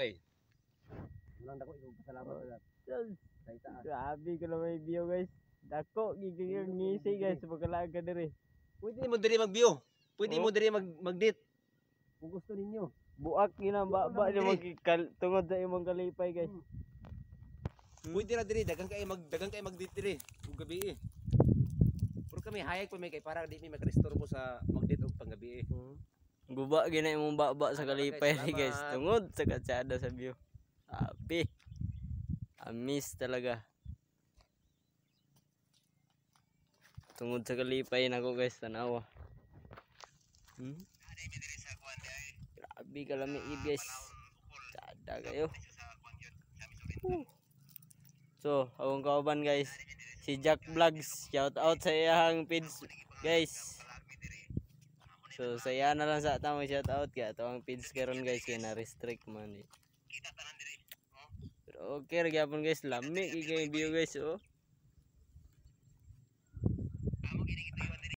kay. Walang dako ikaw pasalamat agad. Sa itaas. Grabe ko na may view guys. Dako gigigil ngisi guys pagkalaag ka diri. Pwede mo diri mag-view. Pwede mo diri mag-date. Kung gusto ninyo. Buak ginambaba ni tungod sa imong kalipay guys. Pwede ra diri dagang kay mag-date diri ug gabi. Pero kami hayag pa may kay para di mi magrestorbo sa mag-date og panggabi. Guba gina imong baba sa kalipay ni guys. Tungod sa katsada sa view. Abi. Amis talaga. Tungod sa kalipay nako guys tanawa. Grabe kalami guys. Tsada kayo. So, akong kauban guys. Si Jack Vlogs. Shout out sa iyang page guys. So, saya na lang sa atang shout out kaya ito ang page karon guys kaya na-restrict man eh. Pero okay gyapon guys, lami kay view guys oh.